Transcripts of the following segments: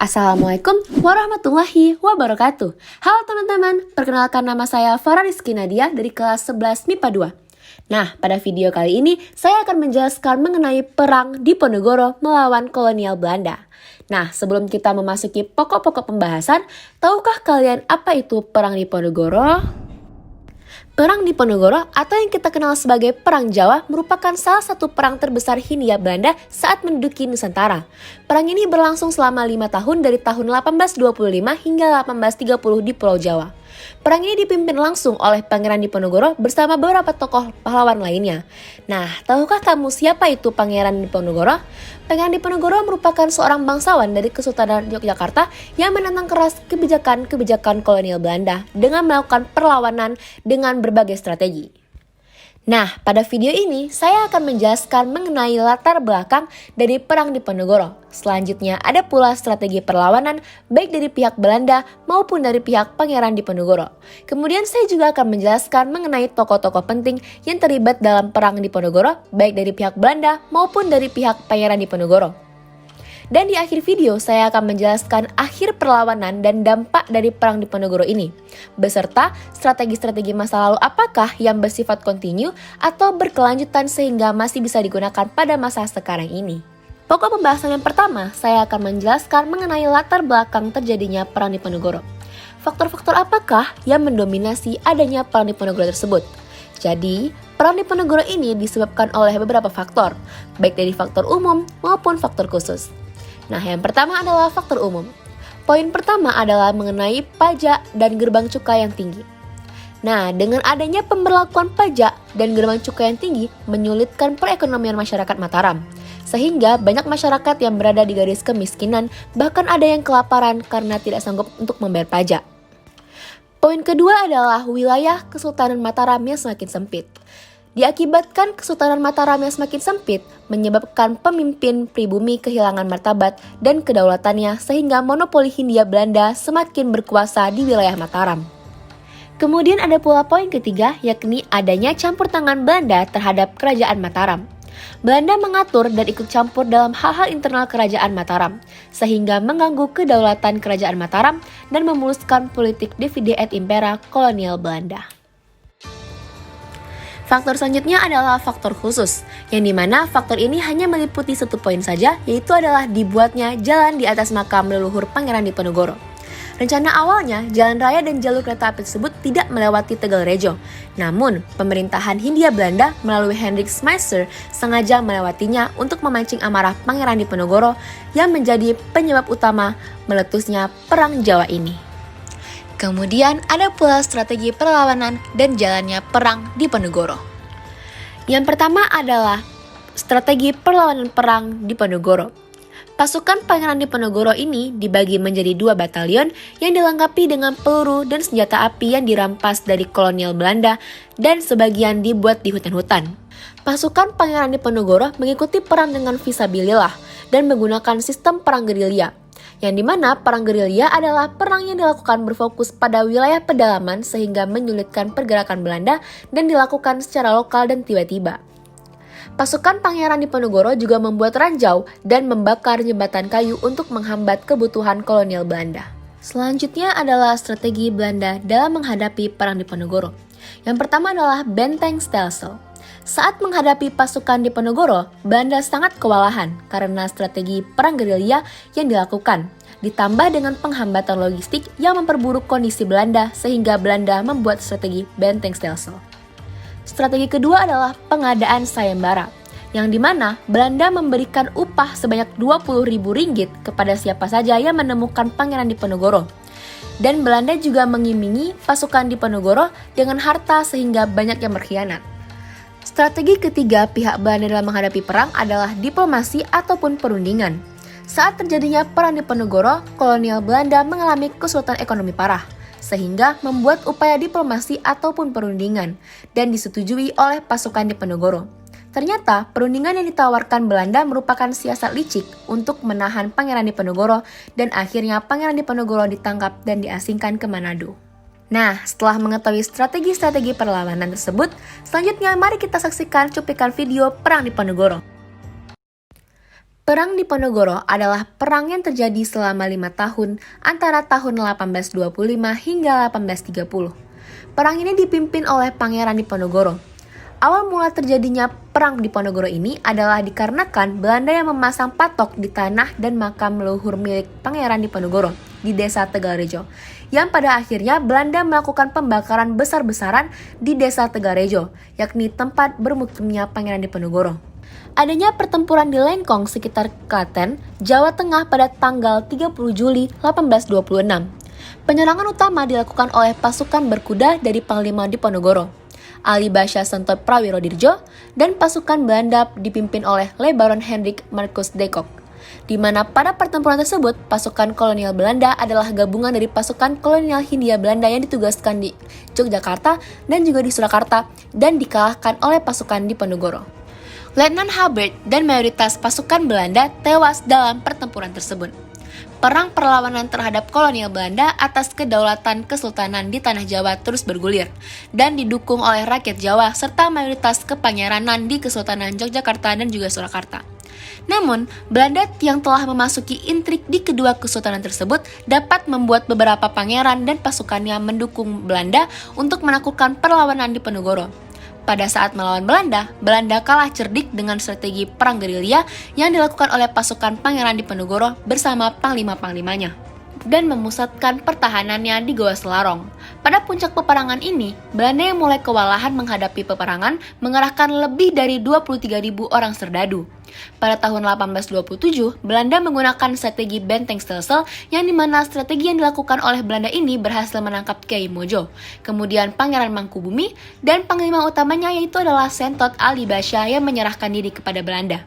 Assalamualaikum warahmatullahi wabarakatuh. Halo teman-teman, perkenalkan nama saya Farah Rizky Nadia dari kelas 11 MIPA 2. Nah, pada video kali ini saya akan menjelaskan mengenai perang Diponegoro melawan kolonial Belanda. Nah, sebelum kita memasuki pokok-pokok pembahasan, tahukah kalian apa itu perang Diponegoro? Perang Diponegoro atau yang kita kenal sebagai Perang Jawa merupakan salah satu perang terbesar Hindia Belanda saat menduduki Nusantara. Perang ini berlangsung selama 5 tahun dari tahun 1825 hingga 1830 di Pulau Jawa. Perang ini dipimpin langsung oleh Pangeran Diponegoro bersama beberapa tokoh pahlawan lainnya. Nah, tahukah kamu siapa itu Pangeran Diponegoro? Pangeran Diponegoro merupakan seorang bangsawan dari Kesultanan Yogyakarta yang menentang keras kebijakan kolonial Belanda dengan melakukan perlawanan dengan berbagai strategi. Nah, pada video ini saya akan menjelaskan mengenai latar belakang dari Perang Diponegoro. Selanjutnya ada pula strategi perlawanan baik dari pihak Belanda maupun dari pihak Pangeran Diponegoro. Kemudian saya juga akan menjelaskan mengenai tokoh-tokoh penting yang terlibat dalam Perang Diponegoro baik dari pihak Belanda maupun dari pihak Pangeran Diponegoro. Dan di akhir video saya akan menjelaskan akhir perlawanan dan dampak dari Perang Diponegoro ini, beserta strategi-strategi masa lalu apakah yang bersifat kontinu atau berkelanjutan sehingga masih bisa digunakan pada masa sekarang ini. Pokok pembahasan yang pertama, saya akan menjelaskan mengenai latar belakang terjadinya Perang Diponegoro. Faktor-faktor apakah yang mendominasi adanya Perang Diponegoro tersebut? Jadi, Perang Diponegoro ini disebabkan oleh beberapa faktor, baik dari faktor umum maupun faktor khusus. Nah, yang pertama adalah faktor umum. Poin pertama adalah mengenai pajak dan gerbang cukai yang tinggi. Nah, dengan adanya pemberlakuan pajak dan gerbang cukai yang tinggi menyulitkan perekonomian masyarakat Mataram. Sehingga banyak masyarakat yang berada di garis kemiskinan, bahkan ada yang kelaparan karena tidak sanggup untuk membayar pajak. Poin kedua adalah wilayah Kesultanan Mataram yang semakin sempit. Diakibatkan Kesultanan Mataram yang semakin sempit, menyebabkan pemimpin pribumi kehilangan martabat dan kedaulatannya sehingga monopoli Hindia Belanda semakin berkuasa di wilayah Mataram. Kemudian ada pula poin ketiga, yakni adanya campur tangan Belanda terhadap kerajaan Mataram. Belanda mengatur dan ikut campur dalam hal-hal internal kerajaan Mataram, sehingga mengganggu kedaulatan kerajaan Mataram dan memuluskan politik divide et impera kolonial Belanda. Faktor selanjutnya adalah faktor khusus, yang dimana faktor ini hanya meliputi satu poin saja, yaitu adalah dibuatnya jalan di atas makam leluhur Pangeran Diponegoro. Rencana awalnya, jalan raya dan jalur kereta api tersebut tidak melewati Tegalrejo. Namun, pemerintahan Hindia Belanda melalui Hendrik Schmeisser sengaja melewatinya untuk memancing amarah Pangeran Diponegoro yang menjadi penyebab utama meletusnya Perang Jawa ini. Kemudian ada pula strategi perlawanan dan jalannya Perang Diponegoro. Yang pertama adalah strategi perlawanan Perang Diponegoro. Pasukan Pangeran Diponegoro ini dibagi menjadi 2 batalion yang dilengkapi dengan peluru dan senjata api yang dirampas dari kolonial Belanda dan sebagian dibuat di hutan-hutan. Pasukan Pangeran Diponegoro mengikuti perang dengan fisabilillah dan menggunakan sistem perang gerilya. Yang dimana perang gerilya adalah perang yang dilakukan berfokus pada wilayah pedalaman sehingga menyulitkan pergerakan Belanda dan dilakukan secara lokal dan tiba-tiba. Pasukan Pangeran Diponegoro juga membuat ranjau dan membakar jembatan kayu untuk menghambat kebutuhan kolonial Belanda. Selanjutnya adalah strategi Belanda dalam menghadapi Perang Diponegoro. Yang pertama adalah benteng Stelsel. Saat menghadapi pasukan Diponegoro, Belanda sangat kewalahan karena strategi perang gerilya yang dilakukan, ditambah dengan penghambatan logistik yang memperburuk kondisi Belanda sehingga Belanda membuat strategi benteng Stelsel. Strategi kedua adalah pengadaan sayembara, yang dimana Belanda memberikan upah sebanyak 20.000 ringgit kepada siapa saja yang menemukan Pangeran Diponegoro. Dan Belanda juga mengiming-imingi pasukan Diponegoro dengan harta sehingga banyak yang berkhianat. Strategi ketiga pihak Belanda dalam menghadapi perang adalah diplomasi ataupun perundingan. Saat terjadinya Perang Diponegoro, kolonial Belanda mengalami kesulitan ekonomi parah, sehingga membuat upaya diplomasi ataupun perundingan, dan disetujui oleh pasukan Diponegoro. Ternyata, perundingan yang ditawarkan Belanda merupakan siasat licik untuk menahan Pangeran Diponegoro, dan akhirnya Pangeran Diponegoro ditangkap dan diasingkan ke Manado. Nah, setelah mengetahui strategi-strategi perlawanan tersebut, selanjutnya mari kita saksikan cuplikan video Perang Diponegoro. Perang Diponegoro adalah perang yang terjadi selama 5 tahun antara tahun 1825 hingga 1830. Perang ini dipimpin oleh Pangeran Diponegoro. Awal mula terjadinya Perang Diponegoro ini adalah dikarenakan Belanda yang memasang patok di tanah dan makam leluhur milik Pangeran Diponegoro di desa Tegalrejo, yang pada akhirnya Belanda melakukan pembakaran besar-besaran di desa Tegalrejo, yakni tempat bermukimnya Pangeran Diponegoro. Adanya pertempuran di Lengkong sekitar Klaten, Jawa Tengah pada tanggal 30 Juli 1826. Penyerangan utama dilakukan oleh pasukan berkuda dari Panglima Diponegoro, Ali Basya Sentot Prawirodirjo, dan pasukan Belanda dipimpin oleh Le Baron Hendrik Marcus de Kock, di mana pada pertempuran tersebut pasukan kolonial Belanda adalah gabungan dari pasukan kolonial Hindia Belanda yang ditugaskan di Yogyakarta dan juga di Surakarta dan dikalahkan oleh pasukan Diponegoro. Letnan Hubbard dan mayoritas pasukan Belanda tewas dalam pertempuran tersebut. Perang perlawanan terhadap kolonial Belanda atas kedaulatan kesultanan di tanah Jawa terus bergulir dan didukung oleh rakyat Jawa serta mayoritas kepanyaranan di Kesultanan Yogyakarta dan juga Surakarta. Namun, Belanda yang telah memasuki intrik di kedua kesultanan tersebut dapat membuat beberapa pangeran dan pasukannya mendukung Belanda untuk menaklukkan perlawanan Diponegoro. Pada saat melawan Belanda, Belanda kalah cerdik dengan strategi perang gerilya yang dilakukan oleh pasukan Pangeran Diponegoro bersama panglima-panglimanya dan memusatkan pertahanannya di Goa Selarong. Pada puncak peperangan ini, Belanda yang mulai kewalahan menghadapi peperangan mengerahkan lebih dari 23.000 orang serdadu. Pada tahun 1827, Belanda menggunakan strategi benteng Stelsel yang dimana strategi yang dilakukan oleh Belanda ini berhasil menangkap Kiai Mojo, kemudian Pangeran Mangkubumi, dan panglima utamanya yaitu adalah Sentot Ali Basya yang menyerahkan diri kepada Belanda.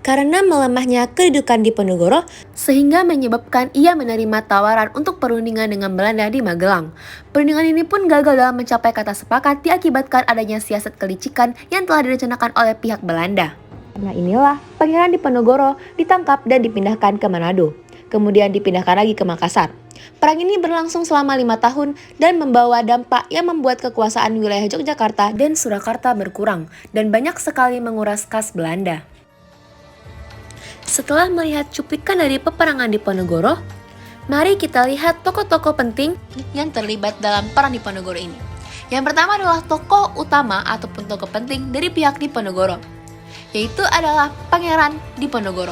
Karena melemahnya kedudukan Diponegoro, sehingga menyebabkan ia menerima tawaran untuk perundingan dengan Belanda di Magelang. Perundingan ini pun gagal dalam mencapai kata sepakat diakibatkan adanya siasat kelicikan yang telah direncanakan oleh pihak Belanda. Karena inilah Pangeran Diponegoro ditangkap dan dipindahkan ke Manado, kemudian dipindahkan lagi ke Makassar. Perang ini berlangsung selama 5 tahun dan membawa dampak yang membuat kekuasaan wilayah Yogyakarta dan Surakarta berkurang dan banyak sekali menguras kas Belanda. Setelah melihat cuplikan dari peperangan Diponegoro, mari kita lihat tokoh-tokoh penting yang terlibat dalam Perang Diponegoro ini. Yang pertama adalah tokoh utama ataupun tokoh penting dari pihak Diponegoro, yaitu adalah Pangeran Diponegoro.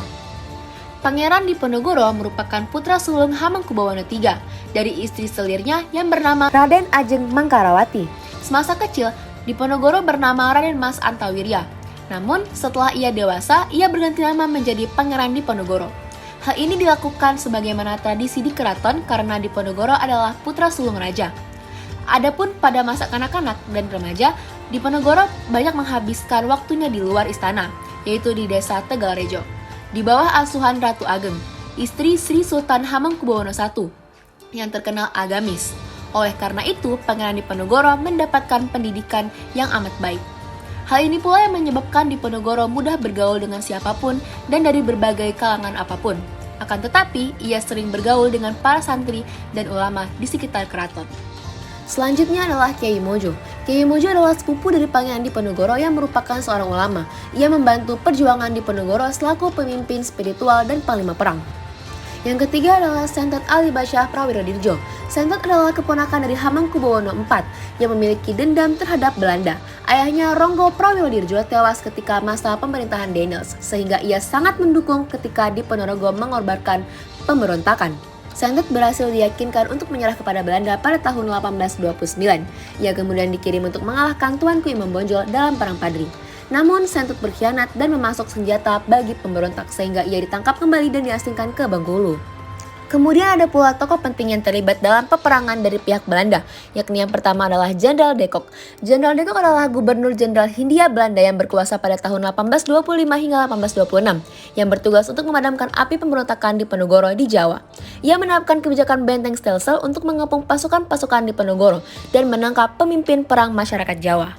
Pangeran Diponegoro merupakan putra sulung Hamengkubuwono III dari istri selirnya yang bernama Raden Ajeng Mangkarawati. Semasa kecil, Diponegoro bernama Raden Mas Antawirya. Namun, setelah ia dewasa, ia berganti nama menjadi Pangeran Diponegoro. Hal ini dilakukan sebagaimana tradisi di keraton karena Diponegoro adalah putra sulung raja. Adapun pada masa kanak-kanak dan remaja, Diponegoro banyak menghabiskan waktunya di luar istana, yaitu di desa Tegalrejo, di bawah asuhan Ratu Ageng, istri Sri Sultan Hamengkubuwono I, yang terkenal agamis. Oleh karena itu, Pangeran Diponegoro mendapatkan pendidikan yang amat baik. Hal ini pula yang menyebabkan Diponegoro mudah bergaul dengan siapapun dan dari berbagai kalangan apapun. Akan tetapi, ia sering bergaul dengan para santri dan ulama di sekitar keraton. Selanjutnya adalah Kiai Mojo. Kiai Mojo adalah sepupu dari Pangeran Diponegoro yang merupakan seorang ulama. Ia membantu perjuangan Diponegoro selaku pemimpin spiritual dan panglima perang. Yang ketiga adalah Sentot Ali Basya Prawirodirjo. Sentot adalah keponakan dari Hamengkubuwono IV yang memiliki dendam terhadap Belanda. Ayahnya Ronggo Prawirodirjo tewas ketika masa pemerintahan Daniels, sehingga ia sangat mendukung ketika Diponegoro mengorbankan pemberontakan. Sentot berhasil diyakinkan untuk menyerah kepada Belanda pada tahun 1829. Ia kemudian dikirim untuk mengalahkan Tuanku Imam Bonjol dalam Perang Padri. Namun, Sentot berkhianat dan memasuk senjata bagi pemberontak sehingga ia ditangkap kembali dan diasingkan ke Bengkulu. Kemudian ada pula tokoh penting yang terlibat dalam peperangan dari pihak Belanda, yakni yang pertama adalah Jenderal de Kock. Jenderal de Kock adalah Gubernur Jenderal Hindia Belanda yang berkuasa pada tahun 1825 hingga 1826, yang bertugas untuk memadamkan api pemberontakan Diponegoro di Jawa. Ia menerapkan kebijakan benteng Stelsel untuk mengepung pasukan-pasukan Diponegoro dan menangkap pemimpin perang masyarakat Jawa.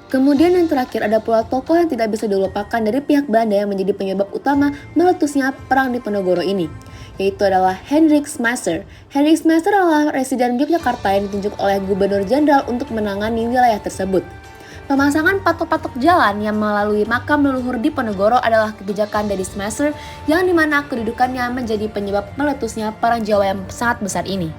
Kemudian yang terakhir ada pula tokoh yang tidak bisa dilupakan dari pihak Belanda yang menjadi penyebab utama meletusnya perang Diponegoro ini, yaitu adalah Hendrik Smasser. Hendrik Smasser adalah residen Yogyakarta yang ditunjuk oleh Gubernur Jenderal untuk menangani wilayah tersebut. Pemasangan patok-patok jalan yang melalui makam leluhur Diponegoro adalah kebijakan Deddy Smasher yang dimana kedudukannya menjadi penyebab meletusnya perang Jawa yang sangat besar ini.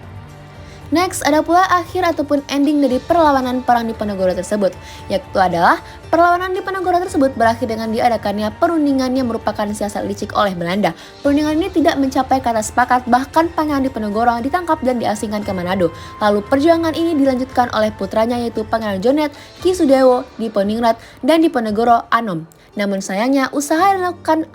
Next, ada pula akhir ataupun ending dari perlawanan perang Diponegoro tersebut, yaitu adalah perlawanan Diponegoro tersebut berakhir dengan diadakannya perundingan yang merupakan siasat licik oleh Belanda. Perundingan ini tidak mencapai kata sepakat, bahkan Pangeran Diponegoro ditangkap dan diasingkan ke Manado. Lalu perjuangan ini dilanjutkan oleh putranya yaitu Pangeran Jonet, Ki Sudewo, Diponingrat, dan Diponegoro Anom. Namun sayangnya usaha yang dilakukan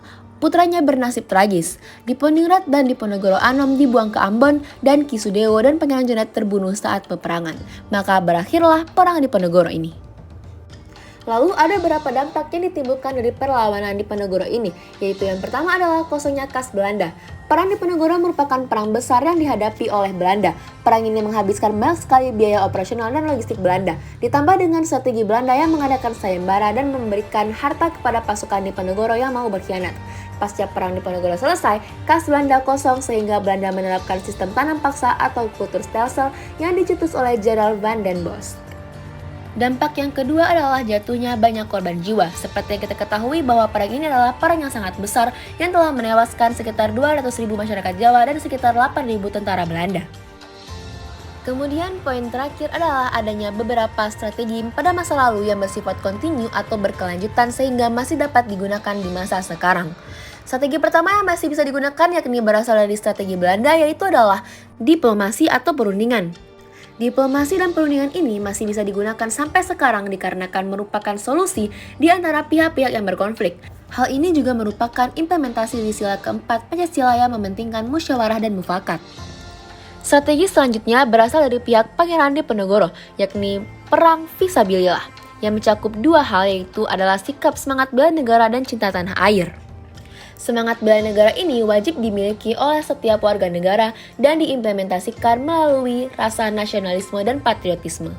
putranya bernasib tragis. Diponingrat dan Diponegoro Anom dibuang ke Ambon dan Ki Sudewo dan Pangeran Jonet terbunuh saat peperangan. Maka berakhirlah perang Diponegoro ini. Lalu ada beberapa dampak yang ditimbulkan dari perlawanan Diponegoro ini, yaitu yang pertama adalah kosongnya kas Belanda. Perang Diponegoro merupakan perang besar yang dihadapi oleh Belanda. Perang ini menghabiskan banyak sekali biaya operasional dan logistik Belanda, ditambah dengan strategi Belanda yang mengadakan sayembara dan memberikan harta kepada pasukan Diponegoro yang mau berkhianat. Pasca perang Diponegoro selesai, kas Belanda kosong sehingga Belanda menerapkan sistem tanam paksa atau kultur stelsel yang dicetus oleh Jenderal Van den Bosch. Dampak yang kedua adalah jatuhnya banyak korban jiwa. Seperti yang kita ketahui bahwa perang ini adalah perang yang sangat besar yang telah menewaskan sekitar 200.000 masyarakat Jawa dan sekitar 8.000 tentara Belanda. Kemudian poin terakhir adalah adanya beberapa strategi pada masa lalu yang bersifat kontinu atau berkelanjutan sehingga masih dapat digunakan di masa sekarang. Strategi pertama yang masih bisa digunakan yakni berasal dari strategi Belanda, yaitu adalah diplomasi atau perundingan. Diplomasi dan perundingan ini masih bisa digunakan sampai sekarang dikarenakan merupakan solusi di antara pihak-pihak yang berkonflik. Hal ini juga merupakan implementasi di sila keempat Pancasila yang mementingkan musyawarah dan mufakat. Strategi selanjutnya berasal dari pihak Pangeran Diponegoro, yakni perang fisabilillah, yang mencakup dua hal, yaitu adalah sikap semangat bela negara dan cinta tanah air. Semangat bela negara ini wajib dimiliki oleh setiap warga negara dan diimplementasikan melalui rasa nasionalisme dan patriotisme.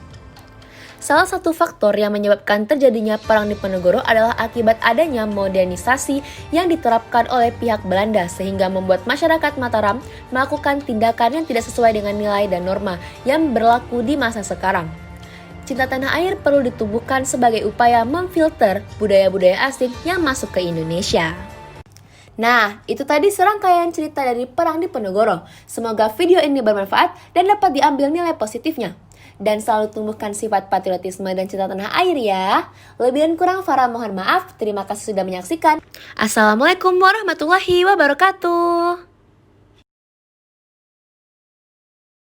Salah satu faktor yang menyebabkan terjadinya perang Diponegoro adalah akibat adanya modernisasi yang diterapkan oleh pihak Belanda sehingga membuat masyarakat Mataram melakukan tindakan yang tidak sesuai dengan nilai dan norma yang berlaku di masa sekarang. Cinta tanah air perlu ditumbuhkan sebagai upaya memfilter budaya-budaya asing yang masuk ke Indonesia. Nah, itu tadi serangkaian cerita dari perang Diponegoro. Semoga video ini bermanfaat dan dapat diambil nilai positifnya. Dan selalu tumbuhkan sifat patriotisme dan cinta tanah air ya. Lebih dan kurang Farah mohon maaf. Terima kasih sudah menyaksikan. Assalamualaikum warahmatullahi wabarakatuh.